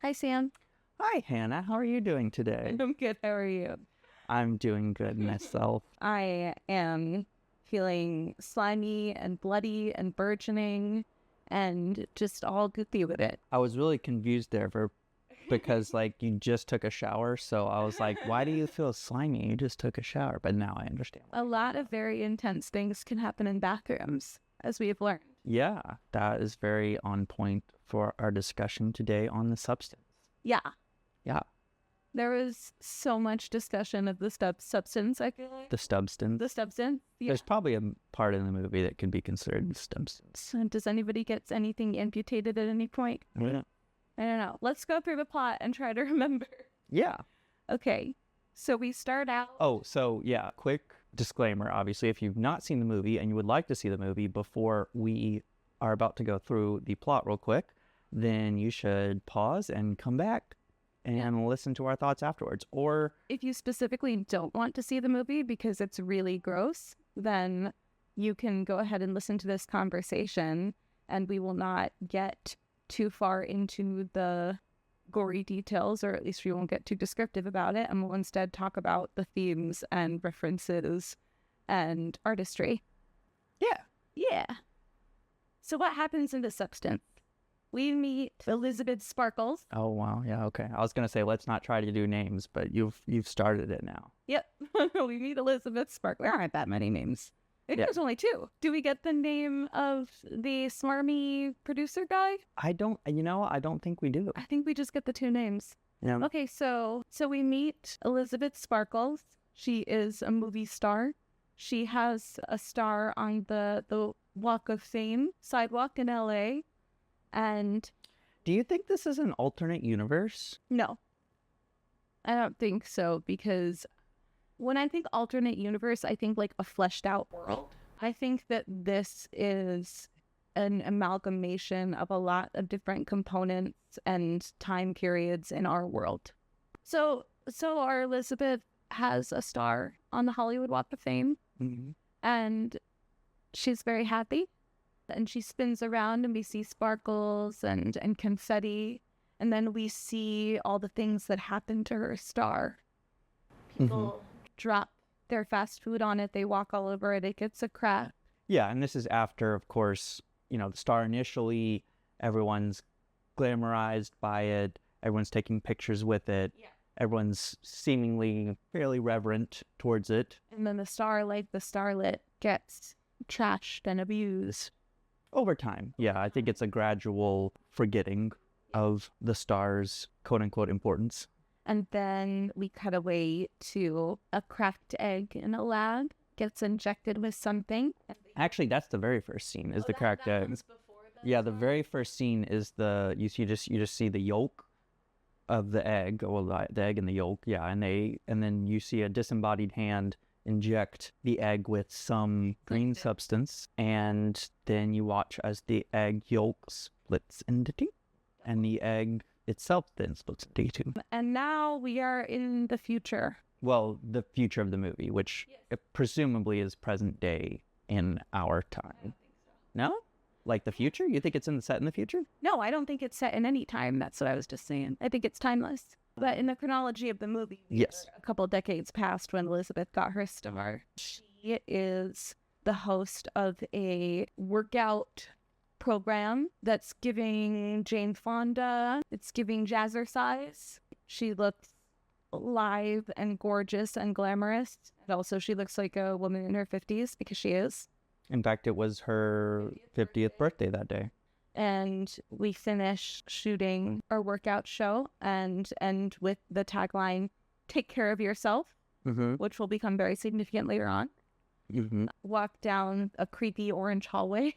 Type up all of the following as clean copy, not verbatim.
Hi, Sam. Hi, Hannah. How are you doing today? I'm good. How are you? I'm doing good myself. I am feeling slimy and bloody and burgeoning and just all goopy with it. I was really confused there because you just took a shower, so I was like, why do you feel slimy? You just took a shower, but now I understand. A lot of very intense things can happen in bathrooms, as we have learned. Yeah, that is very on point for our discussion today on the substance. Yeah. Yeah. There was so much discussion of the substance, I feel like. The substance. The substance? Yeah. There's probably a part in the movie that could be considered the substance. Does anybody get anything amputated at any point? Yeah. I don't know. Let's go through the plot and try to remember. Yeah. Okay. So we start out... Oh, so yeah, quick disclaimer. Obviously, if you've not seen the movie and you would like to see the movie before we are about to go through the plot real quick, then you should pause and come back and listen to our thoughts afterwards. Or if you specifically don't want to see the movie because it's really gross, then you can go ahead and listen to this conversation and we will not get too far into the gory details, or at least we won't get too descriptive about it, and we'll instead talk about the themes and references and artistry. Yeah. So what happens in The Substance? We meet Elizabeth Sparkles. oh wow, yeah, okay. I was gonna say let's not try to do names, but you've started it now. Yep. We meet Elizabeth Sparkles. There aren't that many names. There's only two. Do we get the name of the smarmy producer guy? I don't think we do. I think we just get the two names. Yeah. Okay, so we meet Elizabeth Sparkles. She is a movie star. She has a star on the Walk of Fame sidewalk in LA. And do you think this is an alternate universe? no, I don't think so, because when I think alternate universe, I think like a fleshed out world. I think that this is an amalgamation of a lot of different components and time periods in our world. So our Elizabeth has a star on the Hollywood Walk of Fame, and she's very happy. And she spins around and we see sparkles and confetti. And then we see all the things that happen to her star. People drop their fast food on it. They walk all over it. It gets a crack. Yeah, and this is after, of course, the star initially, everyone's glamorized by it. Everyone's taking pictures with it. Yeah. Everyone's seemingly fairly reverent towards it. And then the starlet gets trashed and abused. Over time. Yeah, I think it's a gradual forgetting of the star's quote-unquote importance. And then we cut away to a cracked egg in a lab, gets injected with something. Actually, that's the very first scene, is the cracked egg. Yeah, the very first scene is you just see the yolk of the egg, the egg and the yolk, yeah, and then you see a disembodied hand inject the egg with some green substance, and then you watch as the egg yolk splits into two, and the egg itself then splits into two. And now we are in the future. Well, the future of the movie, which presumably is present day in our time. I don't think so. No? Like the future? You think it's set in the future? No, I don't think it's set in any time. That's what I was just saying. I think it's timeless. But in the chronology of the movie, yes, a couple of decades past when Elizabeth got her star. She is the host of a workout program that's giving Jane Fonda, it's giving jazzercise. She looks live and gorgeous and glamorous. And also she looks like a woman in her 50s, because she is. In fact, it was her 50th birthday that day. And we finish shooting our workout show and with the tagline, "Take care of yourself," which will become very significant later on. Walk down a creepy orange hallway,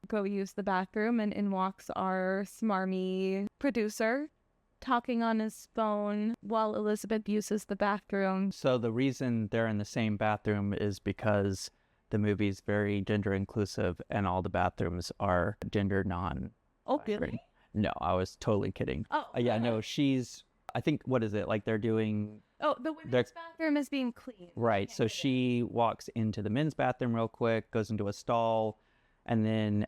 go use the bathroom, and in walks our smarmy producer, talking on his phone while Elizabeth uses the bathroom. So the reason they're in the same bathroom is because the movie's very gender inclusive and all the bathrooms are gender non. Oh, really? No, I was totally kidding. Oh. Yeah, no, I think, what is it? Like they're doing... Oh, the women's bathroom is being cleaned. Right, so she walks into the men's bathroom real quick, goes into a stall, and then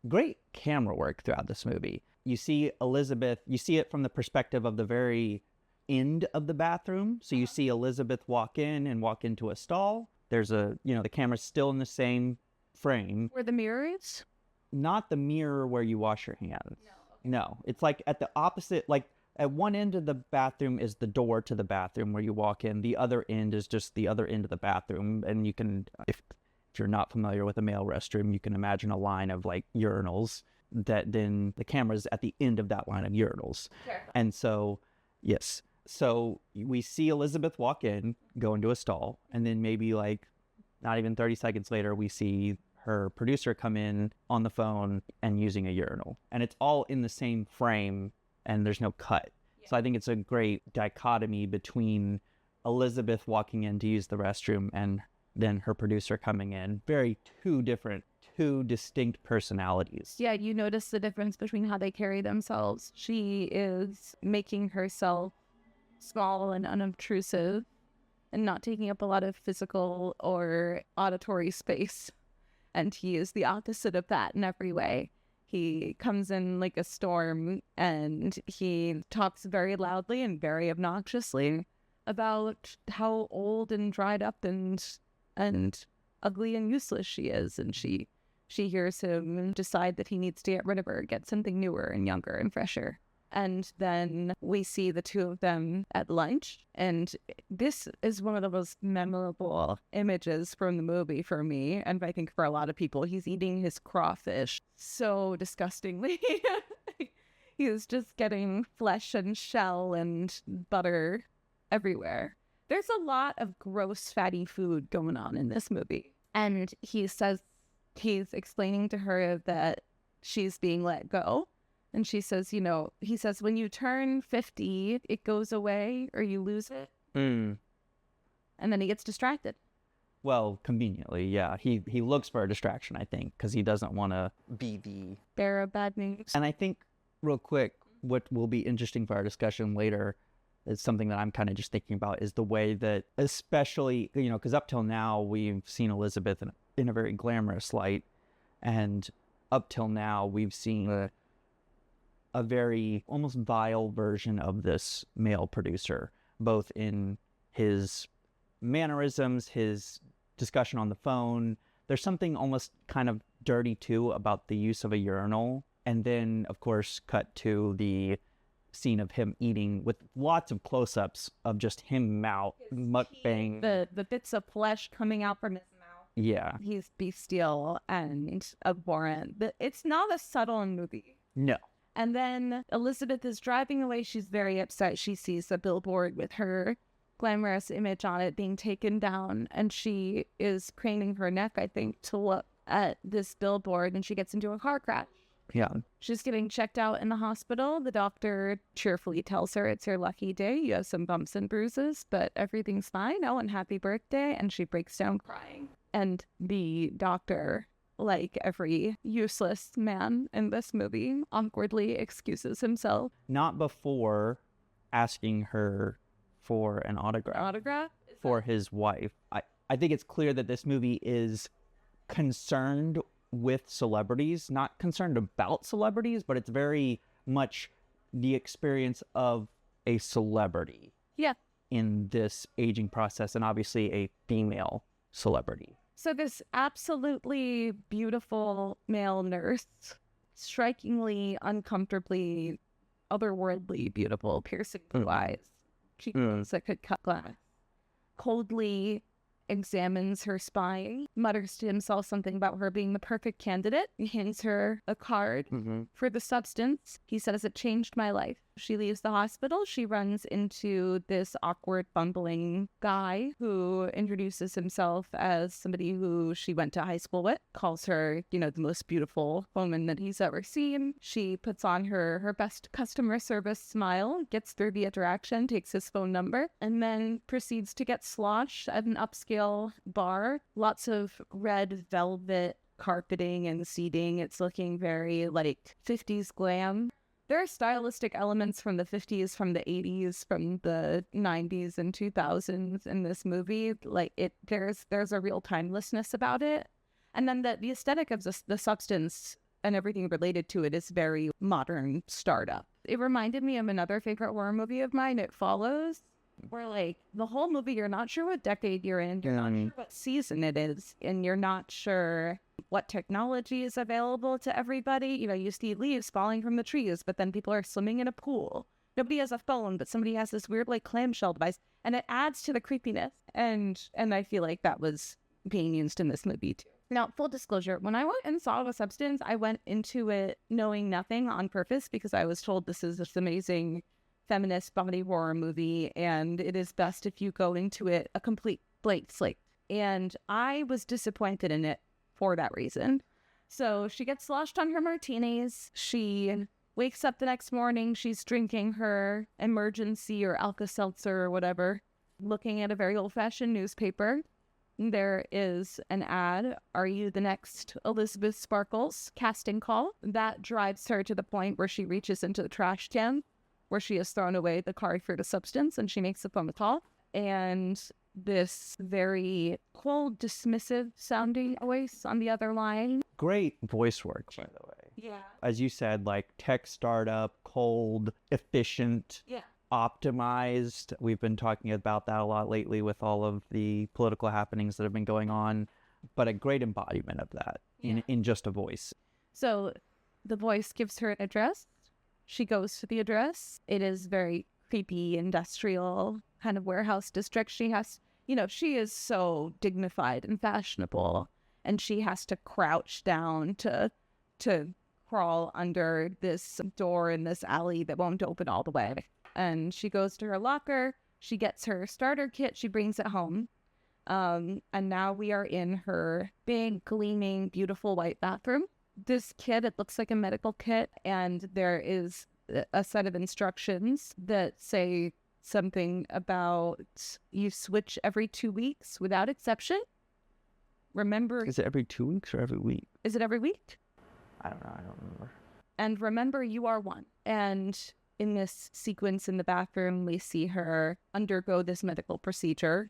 great camera work throughout this movie. you see Elizabeth, you see it from the perspective of the very end of the bathroom. So you see Elizabeth walk in and walk into a stall. There's the camera's still in the same frame. Where the mirror is? Not the mirror where you wash your hands. No, it's like at the opposite, like at one end of the bathroom is the door to the bathroom where you walk in. The other end is just the other end of the bathroom. And you can, if you're not familiar with a male restroom, you can imagine a line of like urinals that then the camera's at the end of that line of urinals. Sure. And so, yes. So we see Elizabeth walk in, go into a stall, and then maybe like not even 30 seconds later, we see her producer come in on the phone and using a urinal. And it's all in the same frame and there's no cut. Yeah. So I think it's a great dichotomy between Elizabeth walking in to use the restroom and then her producer coming in. Very two distinct personalities. Yeah, you notice the difference between how they carry themselves. She is making herself small and unobtrusive and not taking up a lot of physical or auditory space. And he is the opposite of that in every way. He comes in like a storm and he talks very loudly and very obnoxiously about how old and dried up and ugly and useless she is. And she hears him decide that he needs to get rid of her, get something newer and younger and fresher. And then we see the two of them at lunch. And this is one of the most memorable images from the movie for me. And I think for a lot of people, he's eating his crawfish so disgustingly. He is just getting flesh and shell and butter everywhere. There's a lot of gross, fatty food going on in this movie. And he says, he's explaining to her that she's being let go. And she says, he says, when you turn 50, it goes away or you lose it. And then he gets distracted. Well, conveniently, yeah. He looks for a distraction, I think, because he doesn't want to be the bearer of bad news. And I think, real quick, what will be interesting for our discussion later is something that I'm kind of just thinking about is the way that, especially, because up till now, we've seen Elizabeth in a very glamorous light. And up till now, we've seen a very almost vile version of this male producer, both in his mannerisms, his discussion on the phone. There's something almost kind of dirty too about the use of a urinal. And then, of course, cut to the scene of him eating with lots of close-ups of just him mukbang. The bits of flesh coming out from his mouth. Yeah. He's bestial and abhorrent. It's not a subtle movie. No. And then Elizabeth is driving away. She's very upset. She sees a billboard with her glamorous image on it being taken down. And she is craning her neck, I think, to look at this billboard. And she gets into a car crash. Yeah. She's getting checked out in the hospital. The doctor cheerfully tells her it's your lucky day. You have some bumps and bruises, but everything's fine. Oh, and happy birthday. And she breaks down crying. And the doctor, like every useless man in this movie, awkwardly excuses himself. Not before asking her for an autograph for his wife. I think it's clear that this movie is concerned with celebrities, not concerned about celebrities, but it's very much the experience of a celebrity. Yeah. In this aging process, and obviously a female celebrity. So this absolutely beautiful male nurse, strikingly, uncomfortably, otherworldly beautiful, piercing blue eyes, cheekbones that could cut glass, coldly examines her spine, mutters to himself something about her being the perfect candidate. He hands her a card for the substance. He says, it changed my life. She leaves the hospital. She runs into this awkward, bumbling guy who introduces himself as somebody who she went to high school with, calls her, the most beautiful woman that he's ever seen. She puts on her best customer service smile, gets through the interaction, takes his phone number, and then proceeds to get sloshed at an upscale bar. Lots of red velvet carpeting and seating. It's looking very like 50s glam. There are stylistic elements from the 50s, from the 80s, from the 90s and 2000s in this movie. Like there's a real timelessness about it. And then the aesthetic of the substance and everything related to it is very modern startup. It reminded me of another favorite horror movie of mine, It Follows, where like the whole movie, you're not sure what decade you're in, you're not sure what season it is, and you're not sure what technology is available to everybody. You know, you see leaves falling from the trees, but then people are swimming in a pool. Nobody has a phone, but somebody has this weird like clamshell device, and it adds to the creepiness. And I feel like that was being used in this movie too. Now, full disclosure, when I went and saw The Substance, I went into it knowing nothing on purpose because I was told this is this amazing feminist body horror movie, and it is best if you go into it a complete blank slate. And I was disappointed in it for that reason. So she gets sloshed on her martinis. She wakes up the next morning. She's drinking her Emergency or Alka-Seltzer or whatever, looking at a very old-fashioned newspaper. There is an ad, "Are you the next Elizabeth Sparkles?" casting call. That drives her to the point where she reaches into the trash can, where she has thrown away the card for The Substance, and she makes a phone call. And this very cold, dismissive sounding voice on the other line. Great voice work, by the way. Yeah. As you said, like tech startup, cold, efficient, Yeah. optimized. We've been talking about that a lot lately with all of the political happenings that have been going on, but a great embodiment of that in just a voice. So the voice gives her an address. She goes to the address. It is very creepy, industrial kind of warehouse district. She has, you know, she is so dignified and fashionable, and she has to crouch down to crawl under this door in this alley that won't open all the way. And she goes to her locker. She gets her starter kit. She brings it home. And now we are in her big, gleaming, beautiful white bathroom. This kit, it looks like a medical kit, and there is a set of instructions that say something about you switch every 2 weeks without exception. Remember... Is it every 2 weeks or every week? Is it every week? I don't know. I don't remember. And remember, you are one. And in this sequence in the bathroom, we see her undergo this medical procedure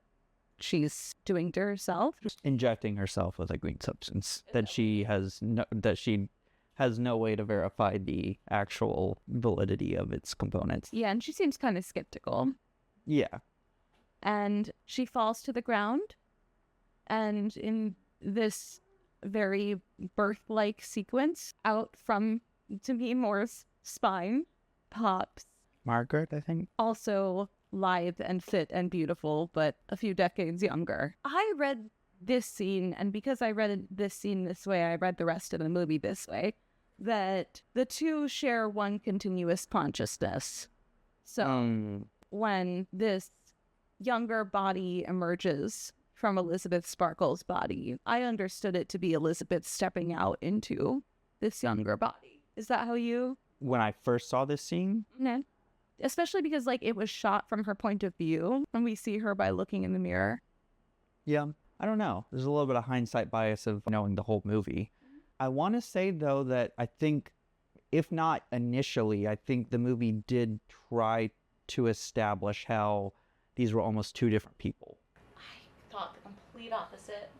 she's doing to herself. Injecting herself with a green substance that she has no way to verify the actual validity of its components. Yeah, and she seems kind of skeptical. Yeah. And she falls to the ground. And in this very birth-like sequence, out from Demi Moore's spine pops Margaret, I think. Also lithe and fit and beautiful, but a few decades younger. I read this scene, and because I read this scene this way, I read the rest of the movie this way, that the two share one continuous consciousness. So when this younger body emerges from Elizabeth Sparkle's body, I understood it to be Elizabeth stepping out into this younger body. Is that how you... When I first saw this scene? No. Especially because, like, it was shot from her point of view, and we see her by looking in the mirror. Yeah, I don't know. There's a little bit of hindsight bias of knowing the whole movie. I want to say, though, that I think, if not initially, I think the movie did try to establish how these were almost two different people. I thought the complete opposite.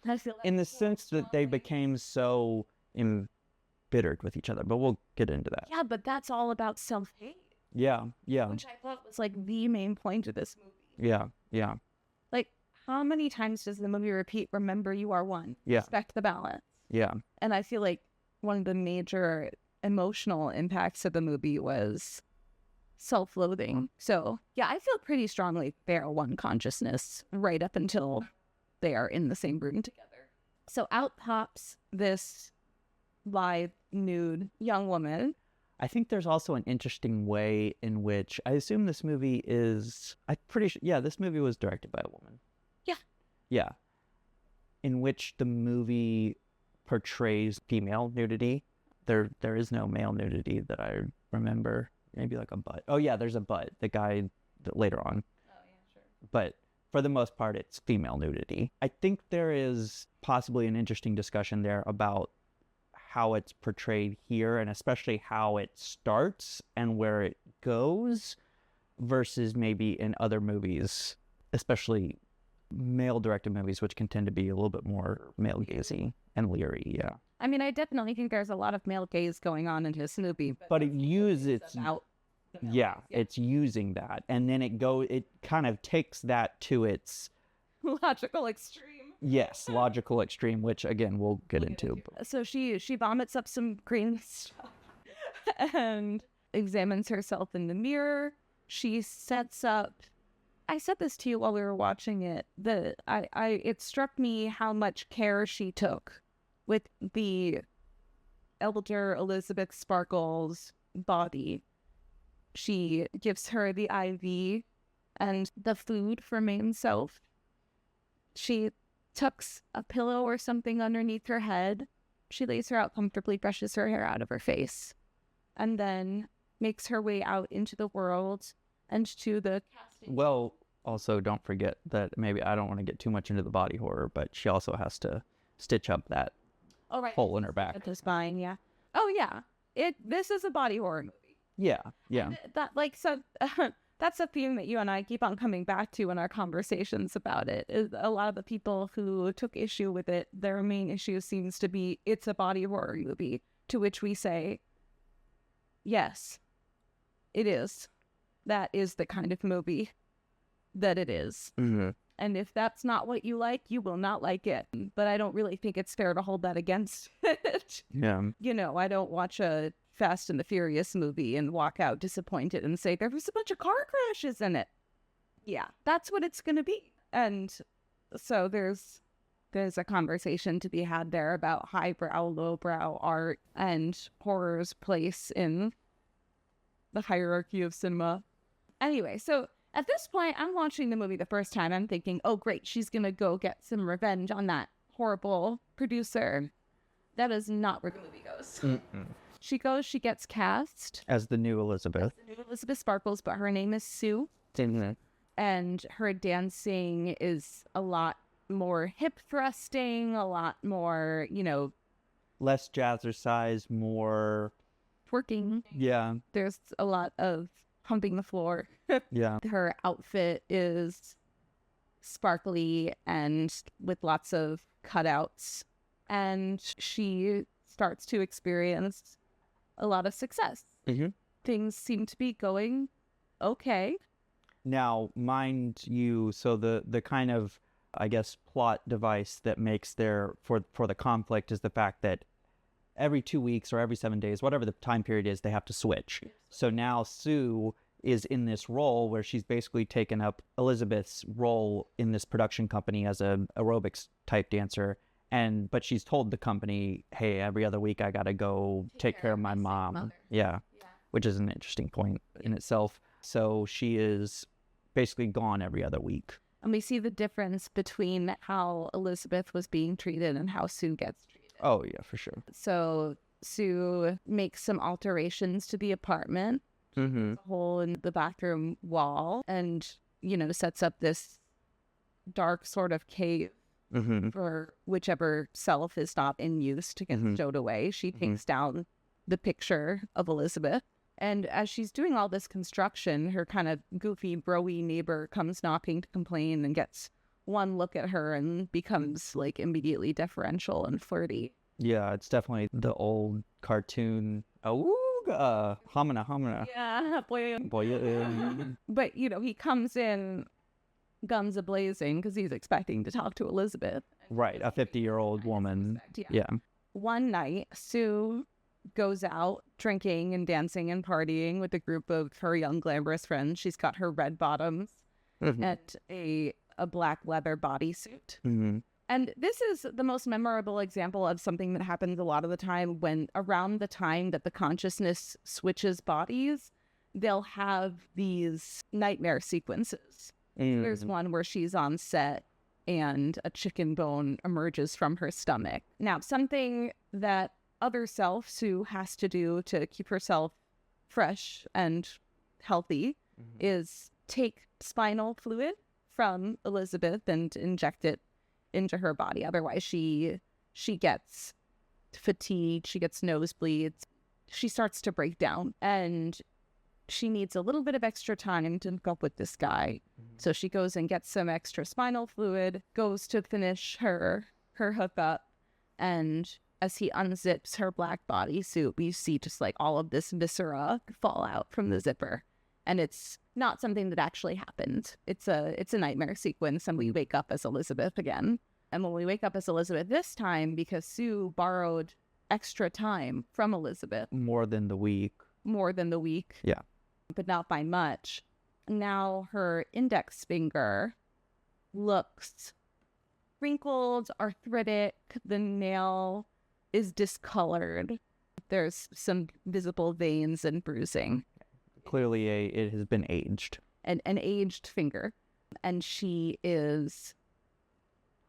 I feel like in the sense that they became so embittered with each other, but we'll get into that. Yeah, but that's all about self-hate. Yeah. Which I thought was, like, the main point of this movie. Yeah. Like, how many times does the movie repeat, remember you are one? Yeah. Respect the balance. Yeah. And I feel like one of the major emotional impacts of the movie was self-loathing. So, yeah, I feel pretty strongly they are one consciousness right up until they are in the same room together. So out pops this lithe, nude young woman. I think there's also an interesting way in which I assume this movie is, I'm pretty sure, yeah, this movie was directed by a woman. Yeah. Yeah. In which the movie portrays female nudity. There is no male nudity that I remember. Maybe like a butt. Oh yeah, there's a butt. The guy later on. Oh yeah, sure. But for the most part, it's female nudity. I think there is possibly an interesting discussion there about how it's portrayed here, and especially how it starts and where it goes versus maybe in other movies, especially male-directed movies, which can tend to be a little bit more male-gazy and leery, yeah. I mean, I definitely think there's a lot of male gaze going on in his movie, but it uses about it's using that, and then it kind of takes that to its logical extreme. Yes, logical extreme, which again we'll get into. So she vomits up some green stuff and examines herself in the mirror. She sets up. I said this to you while we were watching it. It struck me how much care she took with the elder Elizabeth Sparkle's body. She gives her the IV and the food for main self. She tucks a pillow or something underneath her head. She lays her out comfortably, brushes her hair out of her face, and then makes her way out into the world and to the casting. Well, also don't forget that maybe I don't want to get too much into the body horror, but she also has to stitch up that hole in her back. At the spine, yeah. Oh yeah. This is a body horror movie. Yeah. And that's a theme that you and I keep on coming back to in our conversations about it. Is a lot of the people who took issue with it, their main issue seems to be it's a body horror movie, to which we say, yes, it is. That is the kind of movie that it is. Mm-hmm. And if that's not what you like, you will not like it. But I don't really think it's fair to hold that against it. Yeah. You know, I don't watch a Fast and the Furious movie and walk out disappointed and say there was a bunch of car crashes in it. Yeah, that's what it's going to be. And so there's a conversation to be had there about highbrow, lowbrow art and horror's place in the hierarchy of cinema. Anyway, so at this point, I'm watching the movie the first time. I'm thinking, oh, great, she's going to go get some revenge on that horrible producer. That is not where the movie goes. Mm-mm. She gets cast as the new Elizabeth. Elizabeth Sparkles, but her name is Sue. Mm-hmm. And her dancing is a lot more hip thrusting, a lot more, less jazzercise, more twerking. Yeah. There's a lot of humping the floor. Yeah. Her outfit is sparkly and with lots of cutouts. And she starts to experience a lot of success. Mm-hmm. Things seem to be going okay. Now, mind you, so the kind of, I guess, plot device that makes for the conflict is the fact that every 2 weeks or every 7 days, whatever the time period is, they have to switch. So now Sue is in this role where she's basically taken up Elizabeth's role in this production company as a aerobics type dancer. But she's told the company, hey, every other week I got to go take care of my mom. Yeah. Which is an interesting point in itself. So she is basically gone every other week. And we see the difference between how Elizabeth was being treated and how Sue gets treated. Oh, yeah, for sure. So Sue makes some alterations to the apartment, mm-hmm. a hole in the bathroom wall, and, sets up this dark sort of cave. Mm-hmm. For whichever self is not in use to get mm-hmm. stowed away. She takes down the picture of Elizabeth. And as she's doing all this construction, her kind of goofy, bro-y neighbor comes knocking to complain and gets one look at her and becomes like immediately deferential and flirty. Yeah, it's definitely the old cartoon. Awooga, hamina. Yeah, boy. Boy. But, he comes in guns a-blazing because he's expecting to talk to Elizabeth. Right, a 50-year-old woman. Yeah. One night, Sue goes out drinking and dancing and partying with a group of her young glamorous friends. She's got her red bottoms mm-hmm. and a black leather bodysuit. Mm-hmm. And this is the most memorable example of something that happens a lot of the time when around the time that the consciousness switches bodies, they'll have these nightmare sequences. Mm-hmm. There's one where she's on set and a chicken bone emerges from her stomach. Now, something that other self Sue has to do to keep herself fresh and healthy mm-hmm. is take spinal fluid from Elizabeth and inject it into her body. Otherwise, she gets fatigued, she gets nosebleeds, she starts to break down, and she needs a little bit of extra time to hook up with this guy. Mm-hmm. So she goes and gets some extra spinal fluid, goes to finish her hookup, and as he unzips her black bodysuit, we see just like all of this viscera fall out from the zipper. And it's not something that actually happened. It's a nightmare sequence, and we wake up as Elizabeth again. And when we wake up as Elizabeth this time, because Sue borrowed extra time from Elizabeth. More than the week. Yeah. But not by much. Now her index finger looks wrinkled, arthritic. The nail is discolored. There's some visible veins and bruising. Clearly it has been aged. An aged finger. And she is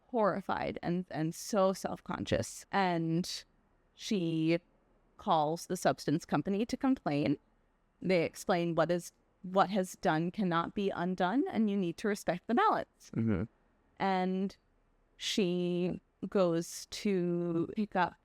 horrified and so self-conscious. And she calls the substance company to complain. They explain what has done cannot be undone, and you need to respect the balance. Mm-hmm. And she goes to pick up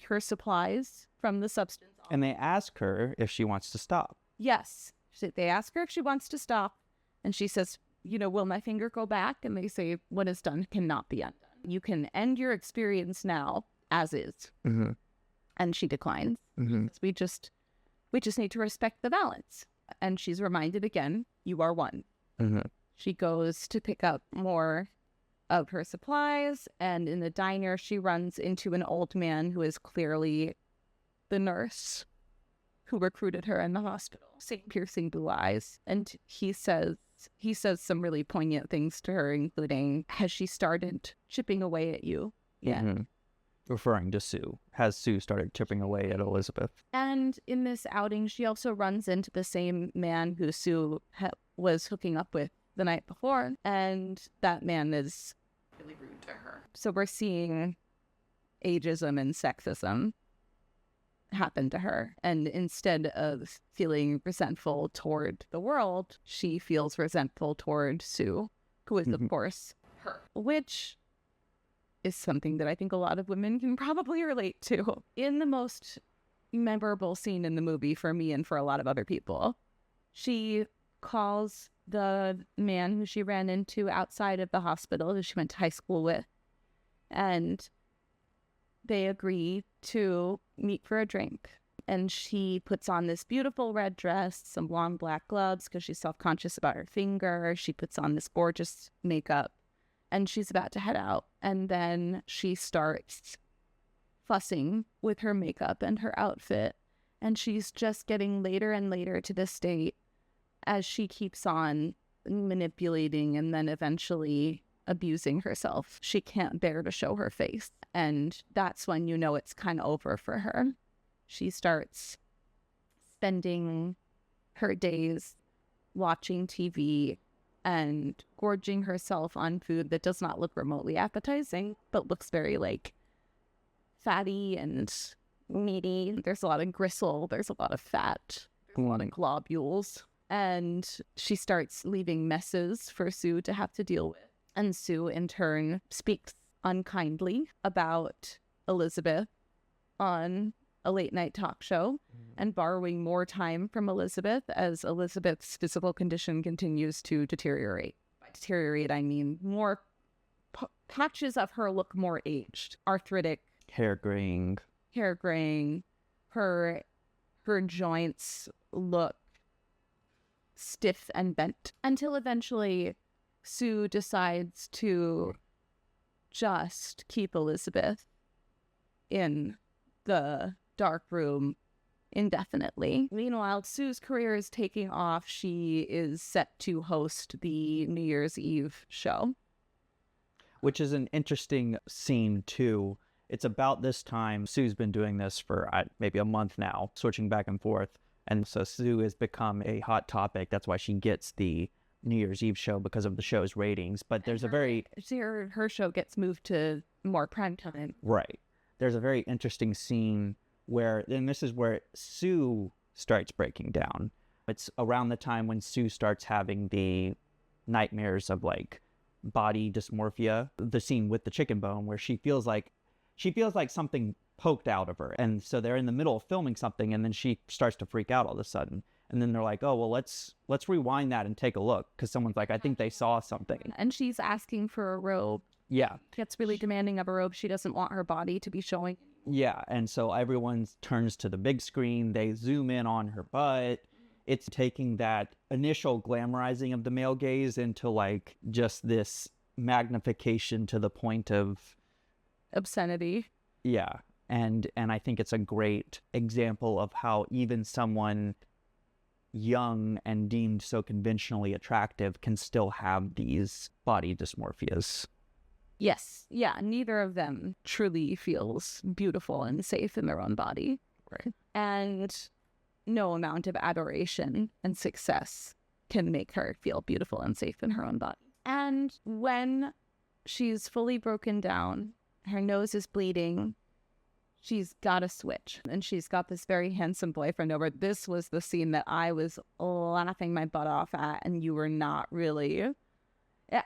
her supplies from the substance. And they ask her if she wants to stop. Yes. They ask her if she wants to stop, and she says, will my finger go back? And they say, what is done cannot be undone. You can end your experience now as is. Mm-hmm. And she declines. Mm-hmm. We just need to respect the balance. And she's reminded again, you are one. Mm-hmm. She goes to pick up more of her supplies, and in the diner she runs into an old man who is clearly the nurse who recruited her in the hospital. Same piercing blue eyes. And he says some really poignant things to her, including, has she started chipping away at you? Yeah. Mm-hmm. Referring to Sue. Has Sue started chipping away at Elizabeth? And in this outing, she also runs into the same man who Sue was hooking up with the night before. And that man is really rude to her. So we're seeing ageism and sexism happen to her. And instead of feeling resentful toward the world, she feels resentful toward Sue, who is, of course, her. Which is something that I think a lot of women can probably relate to. In the most memorable scene in the movie for me and for a lot of other people, she calls the man who she ran into outside of the hospital, who she went to high school with, and they agree to meet for a drink. And she puts on this beautiful red dress, some long black gloves because she's self-conscious about her finger. She puts on this gorgeous makeup, and she's about to head out. And then she starts fussing with her makeup and her outfit. And she's just getting later and later to this state as she keeps on manipulating and then eventually abusing herself. She can't bear to show her face. And that's when you know it's kind of over for her. She starts spending her days watching TV and gorging herself on food that does not look remotely appetizing, but looks very fatty and meaty. There's a lot of gristle. There's a lot of fat. There's a lot of globules. And she starts leaving messes for Sue to have to deal with. And Sue, in turn, speaks unkindly about Elizabeth on a late night talk show and borrowing more time from Elizabeth as Elizabeth's physical condition continues to deteriorate. By deteriorate, I mean more patches of her look more aged, arthritic, hair graying. Her joints look stiff and bent until eventually Sue decides to just keep Elizabeth in the dark room indefinitely. Meanwhile, Sue's career is taking off. She is set to host the New Year's Eve show. Which is an interesting scene, too. It's about this time. Sue's been doing this for maybe a month now, switching back and forth. And so Sue has become a hot topic. That's why she gets the New Year's Eve show, because of the show's ratings. But there's her show gets moved to more prime time. Right. There's a very interesting scene where, and this is where Sue starts breaking down. It's around the time when Sue starts having the nightmares of body dysmorphia. The scene with the chicken bone where she feels like something poked out of her. And so they're in the middle of filming something, and then she starts to freak out all of a sudden. And then they're like, oh, well, let's rewind that and take a look, because someone's like, I think they saw something. And she's asking for a robe. Yeah. Gets really demanding of a robe. She doesn't want her body to be showing Yeah, and so everyone turns to the big screen, they zoom in on her butt. It's taking that initial glamorizing of the male gaze into like just this magnification to the point of obscenity. Yeah. And I think it's a great example of how even someone young and deemed so conventionally attractive can still have these body dysmorphias. Yes. Yeah. Neither of them truly feels beautiful and safe in their own body. Right. And no amount of adoration and success can make her feel beautiful and safe in her own body. And when she's fully broken down, her nose is bleeding, she's got a switch, and she's got this very handsome boyfriend over. This was the scene that I was laughing my butt off at, and you were not really.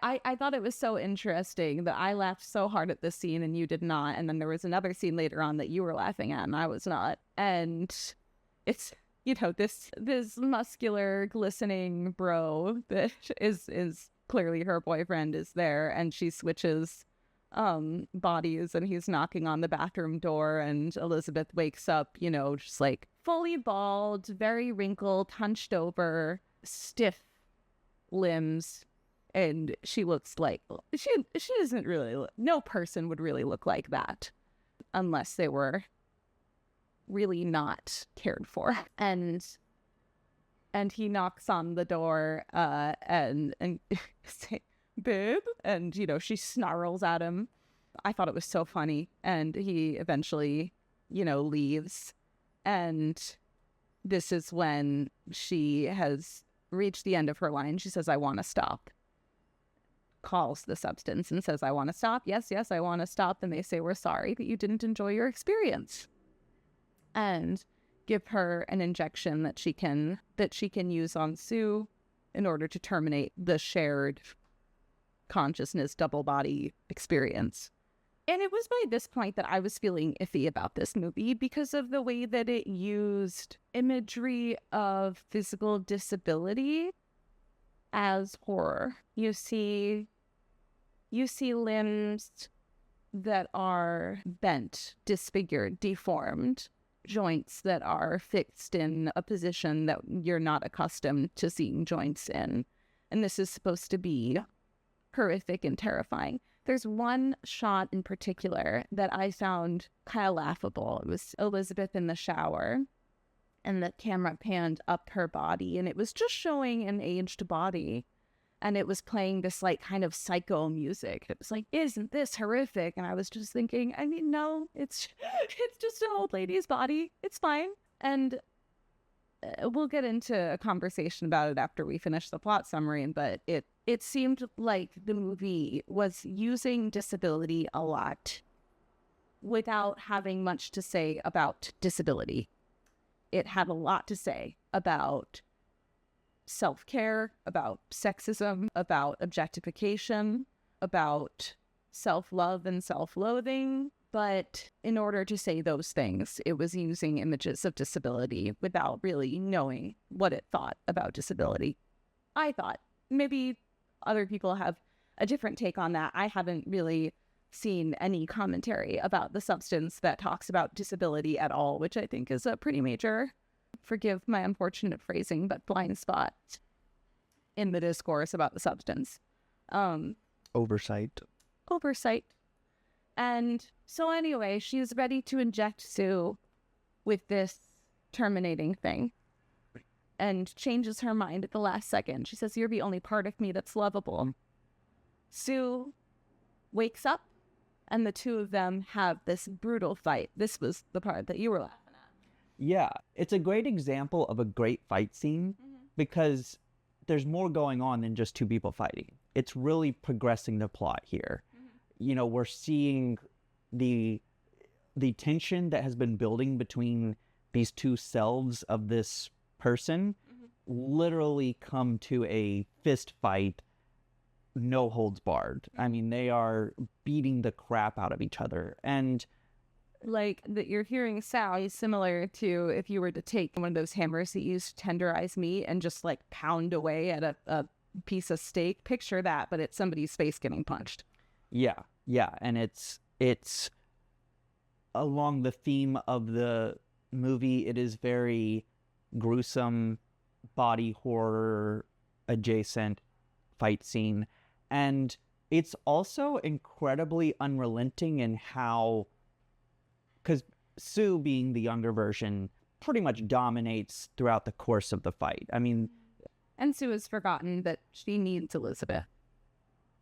I thought it was so interesting that I laughed so hard at this scene and you did not. And then there was another scene later on that you were laughing at and I was not. And it's, you know, this muscular, glistening bro that is clearly her boyfriend is there, and she switches bodies and he's knocking on the bathroom door, and Elizabeth wakes up, you know, just like fully bald, very wrinkled, hunched over, stiff limbs, and she looks like she doesn't really no person would really look like that unless they were really not cared for. And he knocks on the door and say, babe, and you know, she snarls at him. I thought it was so funny, and he eventually, you know, leaves. And this is when she has reached the end of her line. She says, I want to stop. Calls the substance and says, I want to stop. Yes, I want to stop. And they say, we're sorry that you didn't enjoy your experience. And give her an injection that she can use on Sue in order to terminate the shared consciousness double body experience. And it was by this point that I was feeling iffy about this movie because of the way that it used imagery of physical disability as horror. You see limbs that are bent, disfigured, deformed, joints that are fixed in a position that you're not accustomed to seeing joints in. And this is supposed to be horrific and terrifying. There's one shot in particular that I found kind of laughable. It was Elizabeth in the shower, and the camera panned up her body, and it was just showing an aged body, and it was playing this like kind of psycho music. It was like, isn't this horrific? And I was just thinking, I mean, no, it's just an old lady's body. It's fine. And we'll get into a conversation about it after we finish the plot summary, but it seemed like the movie was using disability a lot without having much to say about disability. It had a lot to say about self-care, about sexism, about objectification, about self-love and self-loathing. But in order to say those things, it was using images of disability without really knowing what it thought about disability. I thought. Maybe other people have a different take on that. I haven't really seen any commentary about the substance that talks about disability at all, which I think is a pretty major, forgive my unfortunate phrasing, but blind spot in the discourse about the substance. Oversight. And so anyway, she's ready to inject Sue with this terminating thing and changes her mind at the last second. She says, you're the only part of me that's lovable. Sue wakes up, and the two of them have this brutal fight. This was the part that you were laughing at. Yeah, it's a great example of a great fight scene because there's more going on than just two people fighting. It's really progressing the plot here. You know, we're seeing the tension that has been building between these two selves of this person literally come to a fist fight, no holds barred. I mean, they are beating the crap out of each other. And like that you're hearing sounds similar to if you were to take one of those hammers that used to tenderize meat and just like pound away at a piece of steak. Picture that, but it's somebody's face getting punched. Yeah. And it's along the theme of the movie, it is very gruesome, body horror adjacent fight scene. And it's also incredibly unrelenting in how, because Sue, being the younger version, pretty much dominates throughout the course of the fight. I mean, and Sue has forgotten that she needs Elizabeth.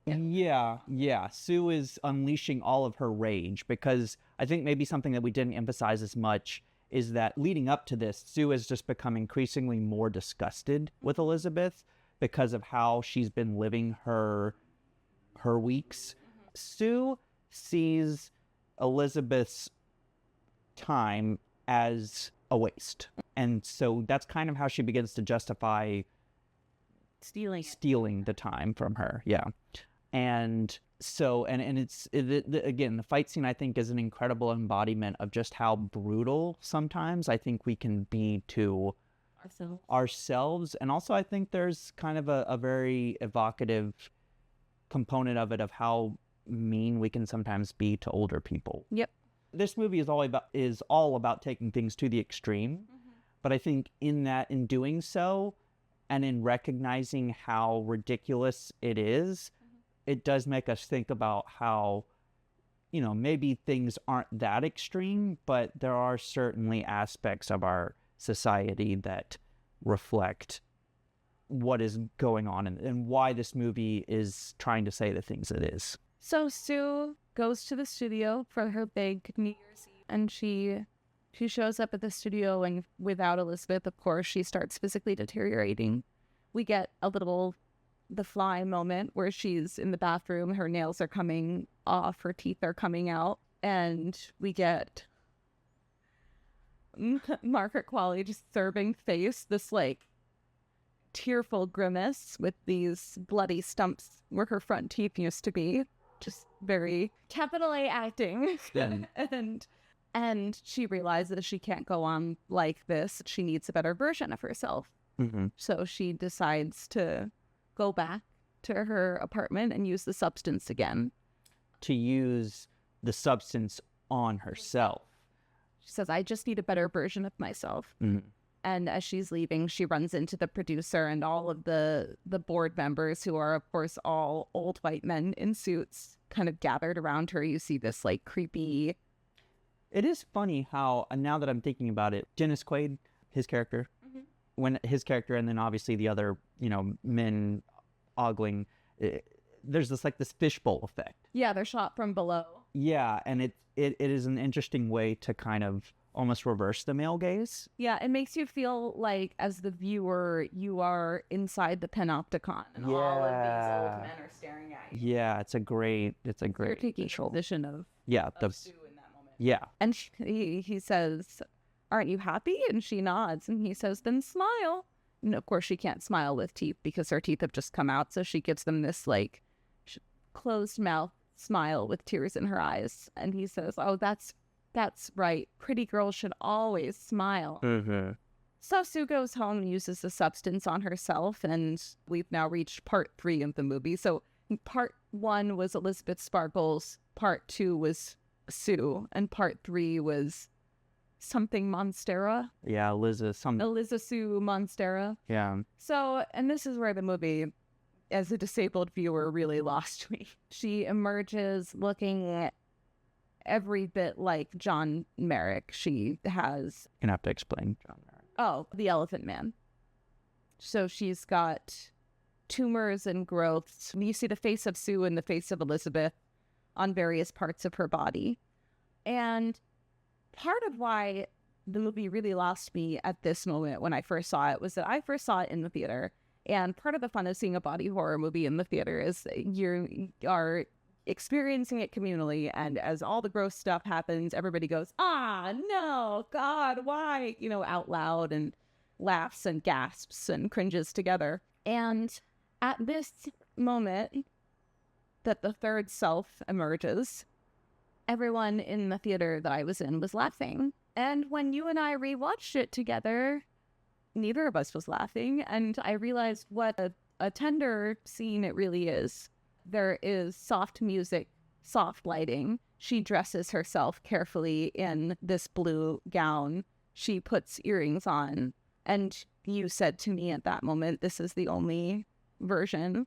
Yeah. Sue is unleashing all of her rage, because I think maybe something that we didn't emphasize as much is that leading up to this, Sue has just become increasingly more disgusted with Elizabeth because of how she's been living her weeks. Sue sees Elizabeth's time as a waste. And so that's kind of how she begins to justify stealing the time from her. Yeah. And so, and again, the fight scene, I think, is an incredible embodiment of just how brutal sometimes I think we can be to ourselves. And also, I think there's kind of a very evocative component of it, of how mean we can sometimes be to older people. Yep. This movie is all about taking things to the extreme. But I think in doing so, and in recognizing how ridiculous it is, it does make us think about how, maybe things aren't that extreme, but there are certainly aspects of our society that reflect what is going on and why this movie is trying to say the things it is. So Sue goes to the studio for her big New Year's Eve, and she shows up at the studio, and without Elizabeth, of course, she starts physically deteriorating. We get a little The Fly moment where she's in the bathroom, her nails are coming off, her teeth are coming out, and we get Margaret Qualley just serving face, this tearful grimace with these bloody stumps where her front teeth used to be. Just very capital A acting. Yeah. And she realizes she can't go on like this. She needs a better version of herself. So she decides to go back to her apartment and use the substance again. To use the substance on herself. She says, I just need a better version of myself. And as she's leaving, she runs into the producer and all of the board members, who are, of course, all old white men in suits, kind of gathered around her. You see this creepy... It is funny how, now that I'm thinking about it, Dennis Quaid, his character, and then obviously the other, men ogling, there's this fishbowl effect. Yeah, they're shot from below. Yeah, and it is an interesting way to kind of almost reverse the male gaze. Yeah, it makes you feel like, as the viewer, you are inside the panopticon, and all of these old men are staring at you. Yeah, it's a great You're taking a position of Sue in that moment. Yeah. And he says, aren't you happy? And she nods, and he says, then smile. And of course she can't smile with teeth because her teeth have just come out, so she gives them this closed mouth smile with tears in her eyes. And he says, oh, that's right. Pretty girls should always smile. So Sue goes home and uses the substance on herself, and we've now reached part 3 of the movie. So part 1 was Elizabeth Sparkles, part 2 was Sue, and part 3 was something Monstera. Yeah, Eliza Sue Monstera. Yeah. So, and this is where the movie, as a disabled viewer, really lost me. She emerges looking every bit like John Merrick. She has... You're gonna have to explain John Merrick. Oh, the Elephant Man. So she's got tumors and growths. You see the face of Sue and the face of Elizabeth on various parts of her body. And part of why the movie really lost me at this moment when I first saw it was that I first saw it in the theater. And part of the fun of seeing a body horror movie in the theater is you are experiencing it communally, and as all the gross stuff happens, everybody goes, ah, no, God, why? Out loud, and laughs and gasps and cringes together. And at this moment that the third self emerges, everyone in the theater that I was in was laughing. And when you and I rewatched it together, neither of us was laughing, and I realized what a tender scene it really is. There is soft music soft lighting. She dresses herself carefully in this blue gown. She puts earrings on. And you said to me at that moment, this is the only version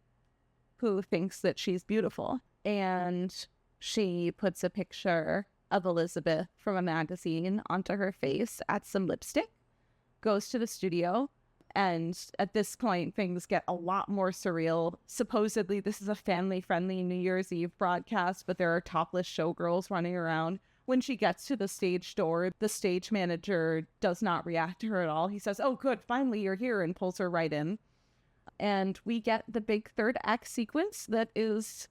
who thinks that she's beautiful. And she puts a picture of Elizabeth from a magazine onto her face, adds some lipstick, goes to the studio. And at this point, things get a lot more surreal. Supposedly, this is a family-friendly New Year's Eve broadcast, but there are topless showgirls running around. When she gets to the stage door, the stage manager does not react to her at all. He says, "Oh, good, finally you're here," and pulls her right in. And we get the big third act sequence that is,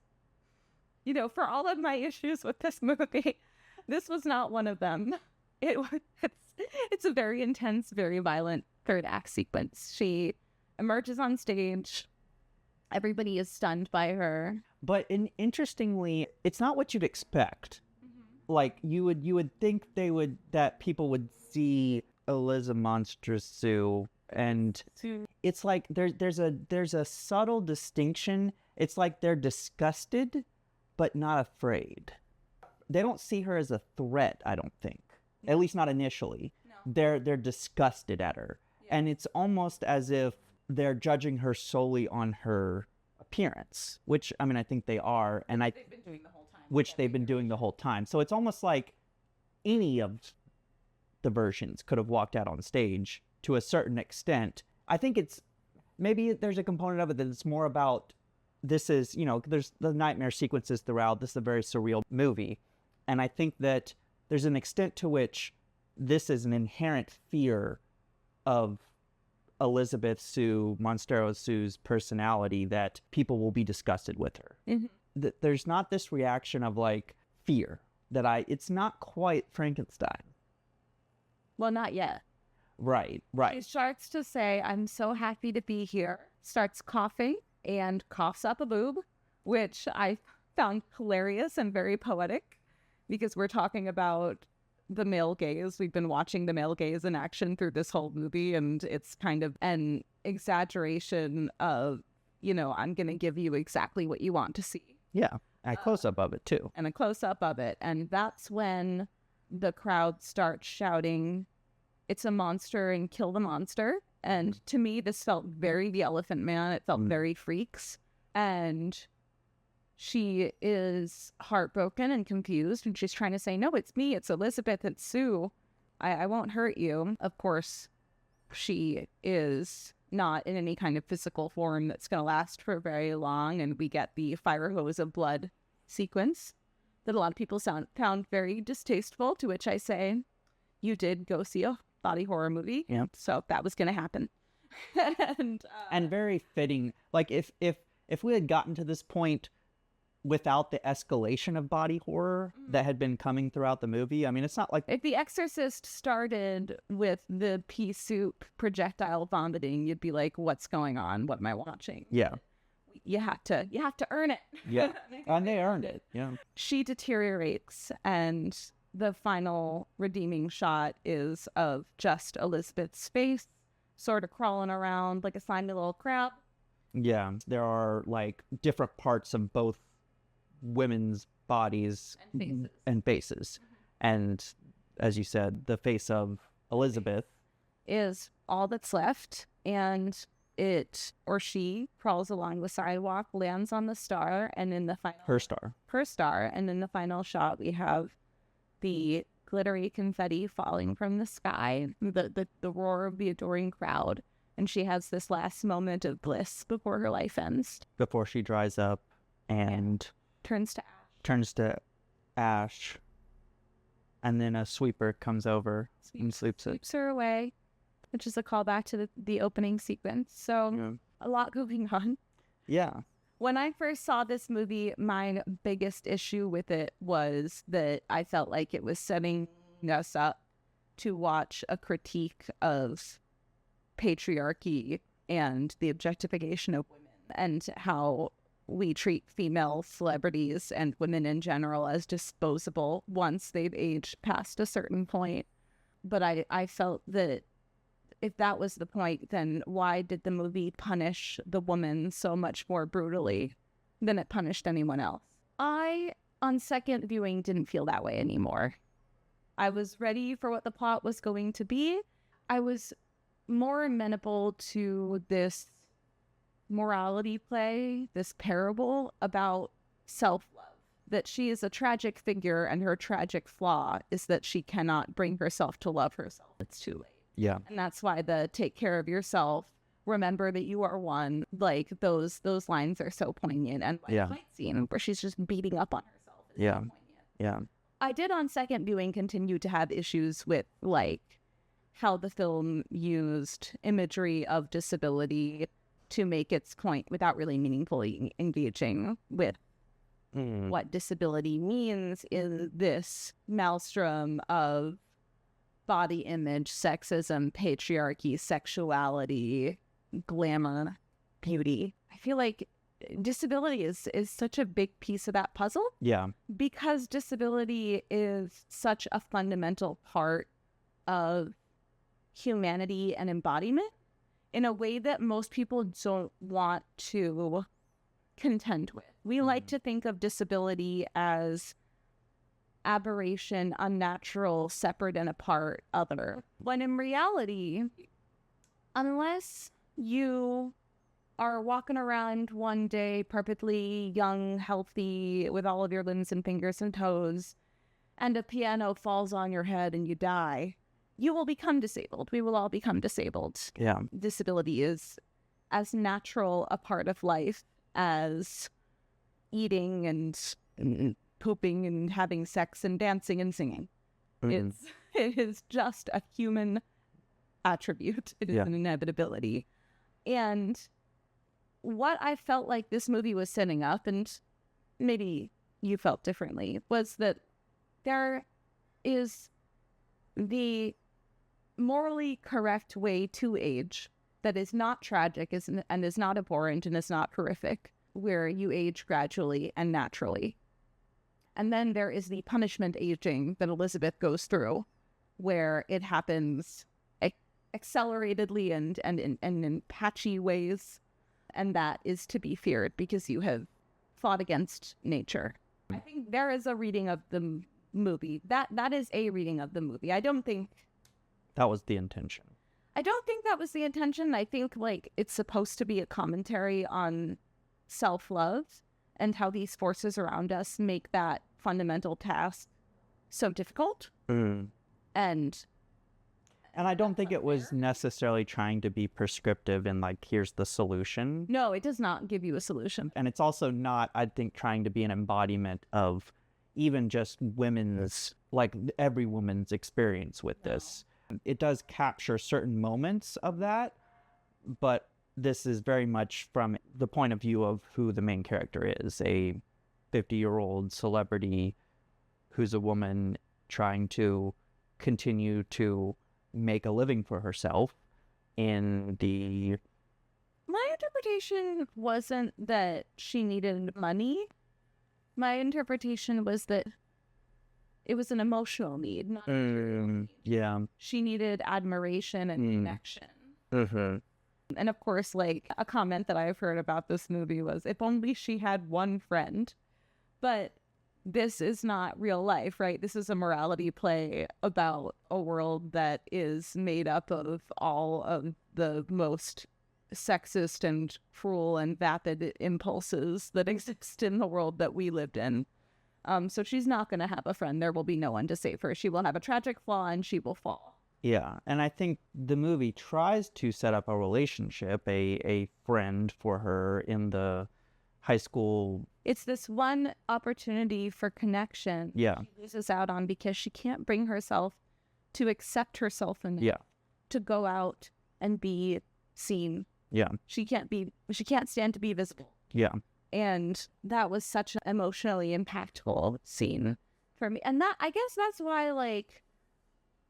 you know, for all of my issues with this movie, this was not one of them. It's a very intense, very violent third act sequence. She emerges on stage. Everybody is stunned by her. But interestingly, it's not what you'd expect. Like you would think that people would see Eliza Monstrous Sue, and it's like there's a subtle distinction. It's like they're disgusted, but not afraid. They don't see her as a threat, I don't think. At least not initially. No. They're disgusted at her. Yeah. And it's almost as if they're judging her solely on her appearance, which, I mean, I think they are. And they've been doing the whole time. Which they've been doing the whole time. So it's almost like any of the versions could have walked out on stage to a certain extent. I think maybe there's a component of it that it's more about, this is, you know, there's the nightmare sequences throughout. This is a very surreal movie. And I think that there's an extent to which this is an inherent fear of Elizabeth Sue, Monstero Sue's personality, that people will be disgusted with her. Mm-hmm. There's not this reaction of like fear it's not quite Frankenstein. Well, not yet. Right. She starts to say, "I'm so happy to be here," starts coughing and coughs up a boob, which I found hilarious and very poetic, because we're talking about the male gaze. We've been watching the male gaze in action through this whole movie, and it's kind of an exaggeration of, you know, I'm going to give you exactly what you want to see. Yeah, a close-up of it, too. And a close-up of it. And that's when the crowd starts shouting, "It's a monster," and "Kill the monster." And to me, this felt very The Elephant Man. It felt very Freaks. And she is heartbroken and confused, and she's trying to say, "No, it's me. It's Elizabeth. It's Sue. I won't hurt you." Of course, she is not in any kind of physical form that's going to last for very long, and we get the fire hose of blood sequence that a lot of people found very distasteful, to which I say, you did go see a body horror movie. Yeah. So that was going to happen. and very fitting. Like if we had gotten to this point without the escalation of body horror that had been coming throughout the movie, I mean, it's not like... If The Exorcist started with the pea soup projectile vomiting, you'd be like, what's going on? What am I watching? Yeah. You have to earn it. Yeah. And they earned it. Yeah. She deteriorates, and the final redeeming shot is of just Elizabeth's face sort of crawling around like a slimy little crab. Yeah. There are like different parts of both women's bodies and faces. And as you said, the face of Elizabeth is all that's left, and she crawls along the sidewalk, lands on the star, and in the final her star, and in the final shot we have the glittery confetti falling from the sky, the roar of the adoring crowd, and she has this last moment of bliss before her life ends, before she dries up and turns to ash, and then a sweeper comes over and sweeps her away, which is a callback to the opening sequence. So a lot going on. Yeah. When I first saw this movie, my biggest issue with it was that I felt like it was setting us up to watch a critique of patriarchy and the objectification of women, and how we treat female celebrities and women in general as disposable once they've aged past a certain point. But I felt that if that was the point, then why did the movie punish the woman so much more brutally than it punished anyone else? I on second viewing didn't feel that way anymore. I was ready for what the plot was going to be. I was more amenable to this morality play, this parable about self-love, that she is a tragic figure and her tragic flaw is that she cannot bring herself to love herself. It's too late. Yeah. And that's why the take care of yourself, remember that you are one, like those lines are so poignant. And like fight scene where she's just beating up on herself is so poignant. Yeah. I did on second viewing continue to have issues with like how the film used imagery of disability to make its point without really meaningfully engaging with what disability means in this maelstrom of body image, sexism, patriarchy, sexuality, glamour, beauty. I feel like disability is such a big piece of that puzzle. Yeah. Because disability is such a fundamental part of humanity and embodiment in a way that most people don't want to contend with. We like to think of disability as aberration, unnatural, separate and apart, other. When in reality, unless you are walking around one day perfectly young, healthy, with all of your limbs and fingers and toes, and a piano falls on your head and you die, you will become disabled. We will all become disabled. Yeah. Disability is as natural a part of life as eating and pooping and having sex and dancing and singing. It is just a human attribute. It is an inevitability. And what I felt like this movie was setting up, and maybe you felt differently, was that there is the morally correct way to age that is not tragic and is not abhorrent and is not horrific, where you age gradually and naturally. And then there is the punishment aging that Elizabeth goes through, where it happens acceleratedly and in patchy ways, and that is to be feared because you have fought against nature. I think there is a reading of the movie. That is a reading of the movie. I don't think that was the intention. I don't think that was the intention. I think like it's supposed to be a commentary on self-love and how these forces around us make that fundamental task so difficult. And I don't think it was necessarily trying to be prescriptive and like, here's the solution. No, it does not give you a solution. And it's also not, I think, trying to be an embodiment of even just women's, like every woman's experience with this. It does capture certain moments of that, but this is very much from the point of view of who the main character is, a 50-year-old celebrity who's a woman trying to continue to make a living for herself in the... My interpretation wasn't that she needed money. My interpretation was that it was an emotional need, not a material need. Yeah. She needed admiration and connection. And of course, like, a comment that I've heard about this movie was, if only she had one friend. But this is not real life, right? This is a morality play about a world that is made up of all of the most sexist and cruel and vapid impulses that exist in the world that we lived in. So she's not going to have a friend. There will be no one to save her. She will have a tragic flaw and she will fall. Yeah, and I think the movie tries to set up a relationship, a friend for her in the high school. It's this one opportunity for connection Yeah. she loses out on because she can't bring herself to accept herself enough to go out and be seen. Yeah. She can't stand to be visible. Yeah. And that was such an emotionally impactful scene for me. And I guess that's why, like,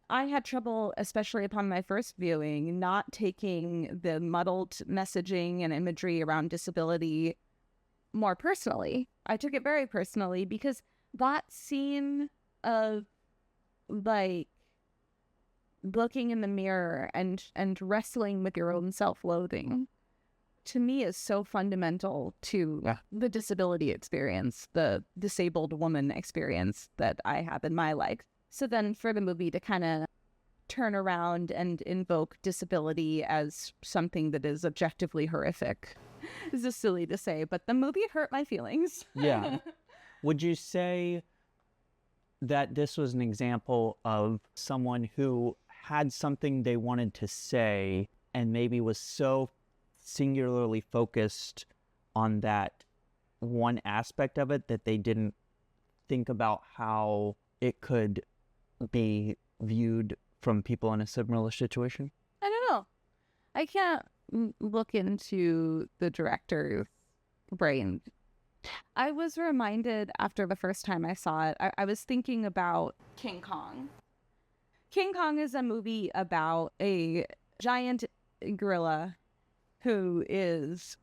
I had trouble, especially upon my first viewing, not taking the muddled messaging and imagery around disability more personally. I took it very personally because that scene of, like, looking in the mirror and wrestling with your own self-loathing to me is so fundamental to the disability experience, the disabled woman experience that I have in my life. So then for the movie to kind of turn around and invoke disability as something that is objectively horrific is just silly to say, but the movie hurt my feelings. Yeah. Would you say that this was an example of someone who had something they wanted to say and maybe was so singularly focused on that one aspect of it that they didn't think about how it could be viewed from people in a similar situation? I don't know. I can't look into the director's brain. I was reminded after the first time I saw it, I was thinking about King Kong. King Kong is a movie about a giant gorilla who is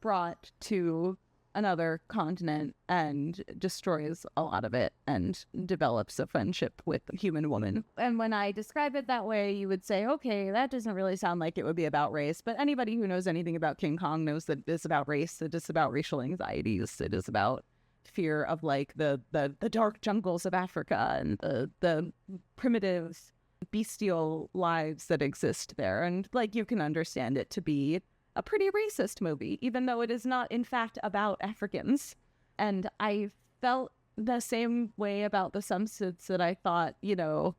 brought to another continent and destroys a lot of it and develops a friendship with a human woman. And when I describe it that way, you would say, okay, that doesn't really sound like it would be about race. But anybody who knows anything about King Kong knows that it's about race. It is about racial anxieties. It is about fear of like the dark jungles of Africa and the primitive bestial lives that exist there. And like you can understand it to be a pretty racist movie, even though it is not, in fact, about Africans. And I felt the same way about The Substance, that I thought, you know,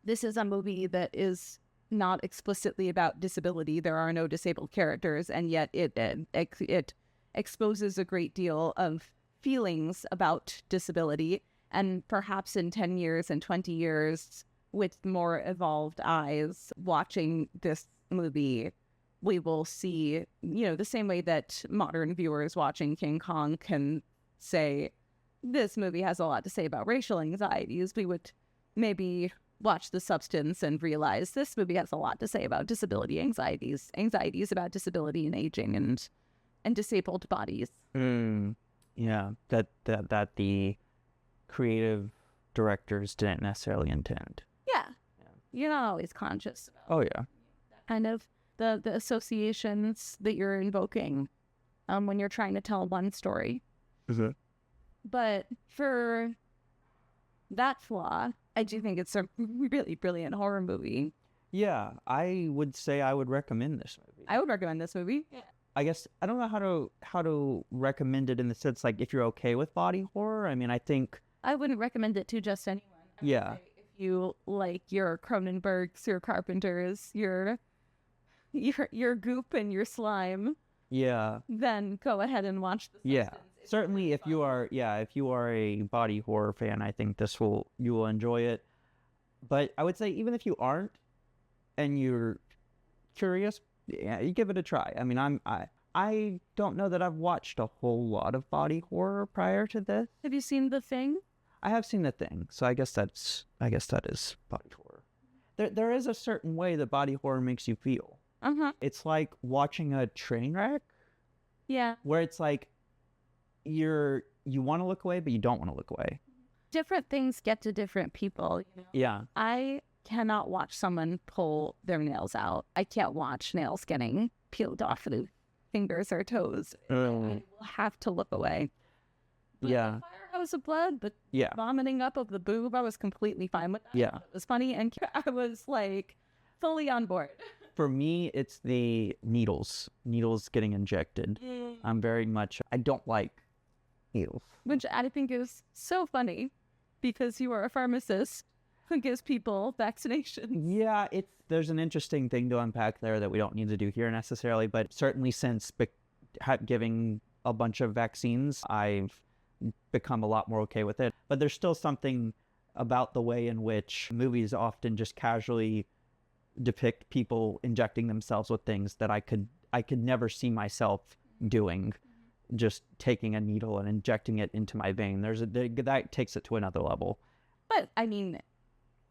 this is a movie that is not explicitly about disability. There are no disabled characters, and yet it exposes a great deal of feelings about disability. And perhaps in 10 years and 20 years, with more evolved eyes, watching this movie, we will see, you know, the same way that modern viewers watching King Kong can say, this movie has a lot to say about racial anxieties. We would maybe watch The Substance and realize this movie has a lot to say about disability anxieties about disability and aging and disabled bodies. Yeah, that the creative directors didn't necessarily intend. Yeah. You're not always conscious about Oh, yeah. that kind of the associations that you're invoking when you're trying to tell one story. Mm-hmm. But for that flaw, I do think it's a really brilliant horror movie. Yeah, I would say I would recommend this movie. I would recommend this movie. Yeah. I guess I don't know how to recommend it in the sense like if you're okay with body horror. I mean, I think I wouldn't recommend it to just anyone. I would say if you like your Cronenbergs, your Carpenters, your Goop and your Slime, then go ahead and watch The Substance. Yeah, certainly if you are a body horror fan, I think you will enjoy it. But I would say even if you aren't and you're curious, yeah, you give it a try. I mean, I don't know that I've watched a whole lot of body horror prior to this. Have you seen The Thing? I have seen The Thing, so I guess that is body horror. There is a certain way that body horror makes you feel. It's like watching a train wreck. Yeah. Where it's like you want to look away, but you don't want to look away. Different things get to different people, you know? Yeah. I cannot watch someone pull their nails out. I can't watch nails getting peeled off of fingers or toes. I will have to look away. But yeah. The Firehouse of Blood, the vomiting up of the boob, I was completely fine with that. Yeah. It was funny, and I was like fully on board. For me, it's the needles getting injected. I'm very much, I don't like needles. Which I think is so funny because you are a pharmacist who gives people vaccinations. Yeah, there's an interesting thing to unpack there that we don't need to do here necessarily, but certainly since giving a bunch of vaccines, I've become a lot more okay with it. But there's still something about the way in which movies often just casually depict people injecting themselves with things that I could never see myself doing, just taking a needle and injecting it into my vein. That takes it to another level. But I mean,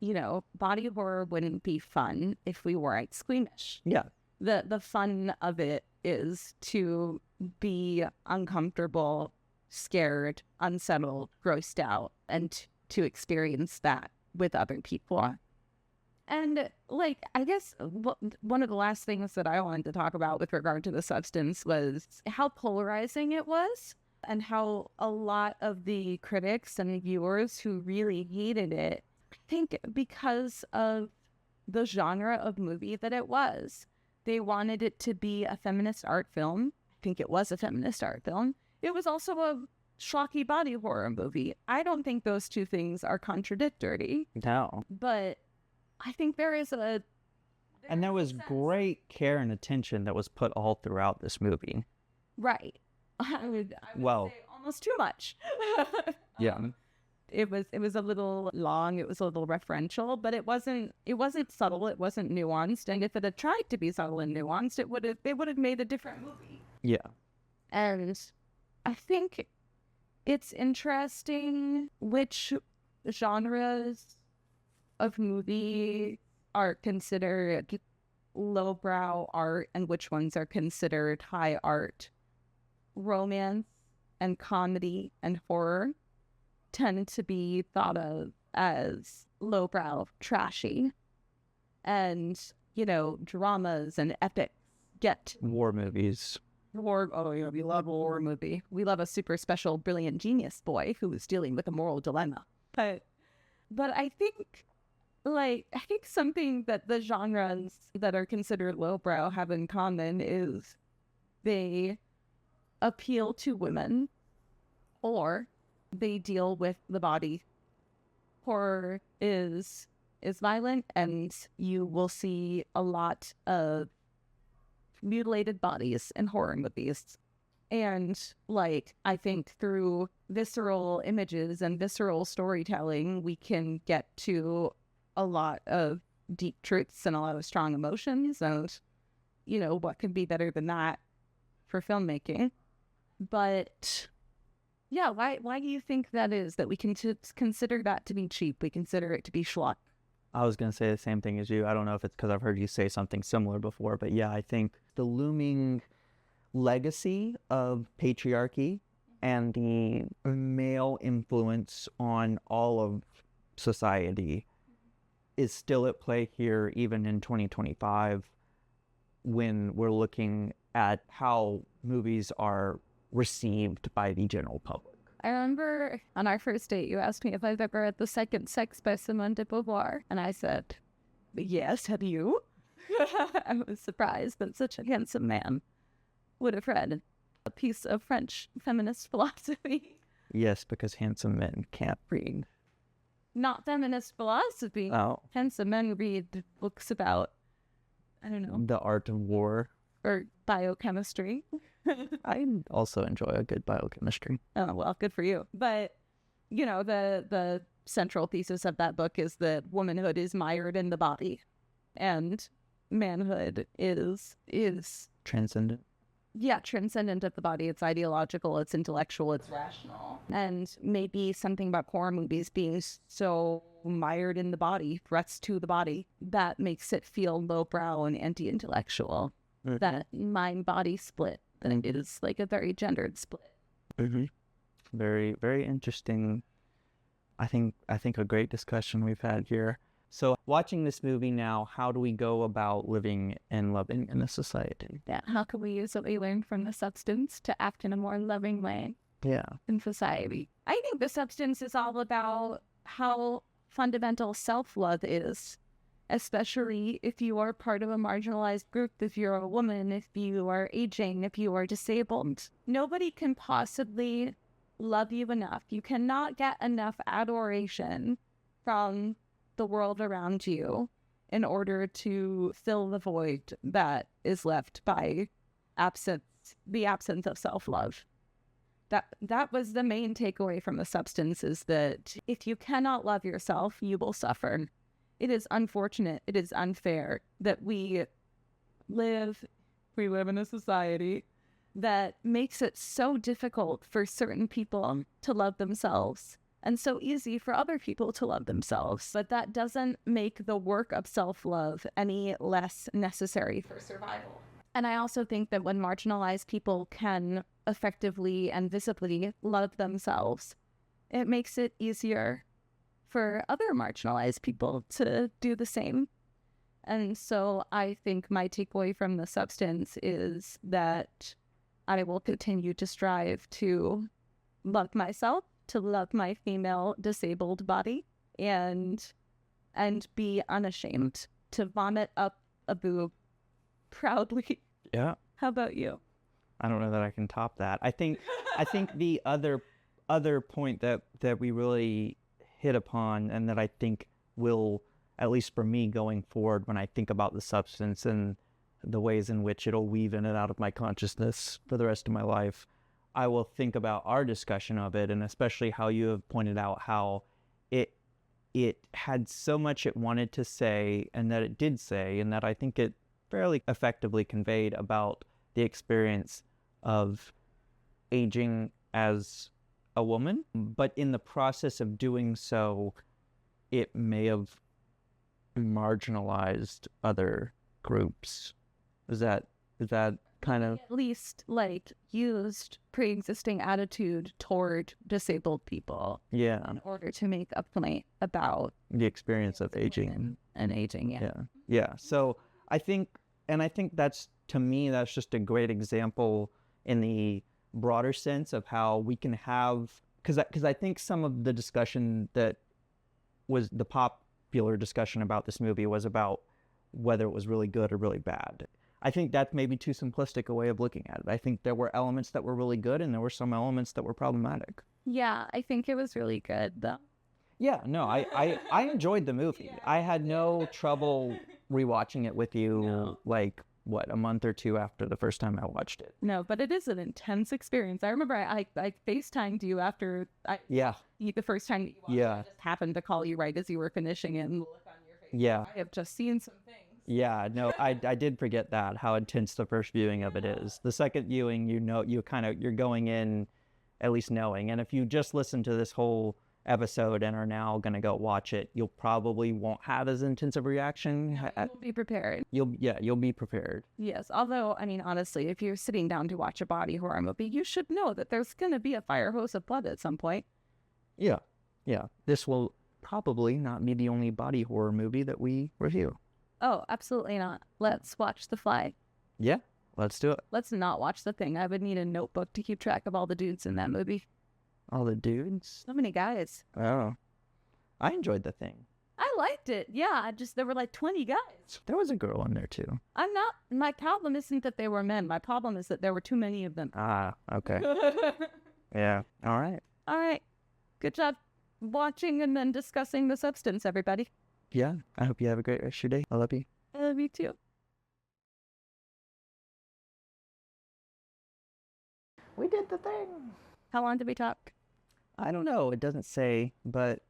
you know, body horror wouldn't be fun if we weren't squeamish. Yeah. The fun of it is to be uncomfortable, scared, unsettled, grossed out, and to experience that with other people. And like, I guess one of the last things that I wanted to talk about with regard to the substance was how polarizing it was, and how a lot of the critics and viewers who really hated it, I think because of the genre of movie that it was. They wanted it to be a feminist art film. I think it was a feminist art film. It was also a schlocky body horror movie. I don't think those two things are contradictory. No. But I think there is a... And there was great care and attention that was put all throughout this movie. Right. I would well, say almost too much. Yeah. It was a little long, it was a little referential, but it wasn't subtle, it wasn't nuanced, and if it had tried to be subtle and nuanced, it would have made a different movie. Yeah. And I think it's interesting which genres of movie are considered lowbrow art and which ones are considered high art. Romance and comedy and horror tend to be thought of as lowbrow, trashy. And, dramas and epics get... War movies. Oh, yeah, we love a war movie. We love a super special, brilliant genius boy who is dealing with a moral dilemma. But I think, something that the genres that are considered lowbrow have in common is they appeal to women, or they deal with the body. Horror is violent, and you will see a lot of mutilated bodies in horror movies. And I think through visceral images and visceral storytelling, we can get to a lot of deep truths and a lot of strong emotions. And, what could be better than that for filmmaking? But yeah, why do you think that is, that we can consider that to be cheap? We consider it to be schlock. I was going to say the same thing as you. I don't know if it's because I've heard you say something similar before, but yeah, I think the looming legacy of patriarchy and the male influence on all of society is still at play here, even in 2025, when we're looking at how movies are received by the general public. I remember on our first date, you asked me if I've ever read The Second Sex by Simone de Beauvoir, and I said, yes, have you? I was surprised that such a handsome man would have read a piece of French feminist philosophy. Yes, because handsome men can't read. Not feminist philosophy. Oh. Handsome men read books about, I don't know. The art of war. Or biochemistry. I also enjoy a good biochemistry. Oh, well, good for you. But, the central thesis of that book is that womanhood is mired in the body, and manhood is transcendent. Yeah, transcendent of the body. It's ideological, it's intellectual, it's rational. And maybe something about horror movies being so mired in the body, threats to the body, that makes it feel lowbrow and anti-intellectual. Mm-hmm. That mind-body split, then it is like a very gendered split. Mm-hmm. Very, very interesting. I think a great discussion we've had here. So watching this movie now, how do we go about living and loving in a society? Yeah, how can we use what we learned from the substance to act in a more loving way? Yeah. In society. I think the substance is all about how fundamental self-love is, especially if you are part of a marginalized group, if you're a woman, if you are aging, if you are disabled. Nobody can possibly love you enough. You cannot get enough adoration from the world around you in order to fill the void that is left by the absence of self-love. That was the main takeaway from the substance, is that if you cannot love yourself, you will suffer. It is unfortunate, it is unfair that we live in a society that makes it so difficult for certain people to love themselves and so easy for other people to love themselves. But that doesn't make the work of self-love any less necessary for survival. And I also think that when marginalized people can effectively and visibly love themselves, it makes it easier for other marginalized people to do the same. And so I think my takeaway from the substance is that I will continue to strive to love myself, to love my female disabled body, and be unashamed to vomit up a boob proudly. Yeah. How about you? I don't know that I can top that. I think the other point that we really hit upon, and that I think will, at least for me going forward, when I think about the substance and the ways in which it'll weave in and out of my consciousness for the rest of my life, I will think about our discussion of it, and especially how you have pointed out how it had so much it wanted to say, and that it did say, and that I think it fairly effectively conveyed about the experience of aging as a woman. But in the process of doing so, it may have marginalized other groups. Is that kind of, at least like used pre-existing attitude toward disabled people yeah, in order to make a point about the experience of aging and aging? yeah. So I think that's, to me, that's just a great example in the broader sense of how we can have, because I think some of the discussion that was the popular discussion about this movie was about whether it was really good or really bad. I think that's maybe too simplistic a way of looking at it. I think there were elements that were really good, and there were some elements that were problematic. Yeah, I think it was really good, though. Yeah, no, I enjoyed the movie. Yeah. I had no trouble rewatching it with you, like, what, a month or two after the first time I watched it. No, but it is an intense experience. I remember I FaceTimed you after the first time that you watched it. I just happened to call you right as you were finishing it, and the look on your face. Yeah. I have just seen some things. Yeah, no, I did forget that, how intense the first viewing of it is. The second viewing, you're going in at least knowing. And if you just listen to this whole episode and are now going to go watch it, you'll probably won't have as intense of a reaction. You'll be prepared. You'll be prepared. Yes, although, I mean, honestly, if you're sitting down to watch a body horror movie, you should know that there's going to be a fire hose of blood at some point. Yeah. This will probably not be the only body horror movie that we review. Oh, absolutely not. Let's watch The Fly. Yeah, let's do it. Let's not watch The Thing. I would need a notebook to keep track of all the dudes in that movie. All the dudes? So many guys. Oh. I enjoyed The Thing. I liked it. Yeah, there were like 20 guys. There was a girl in there too. My problem isn't that they were men. My problem is that there were too many of them. Ah, okay. Yeah. All right. Good job watching and then discussing the substance, everybody. Yeah, I hope you have a great rest of your day. I love you. I love you too. We did the thing. How long did we talk? I don't know. It doesn't say, but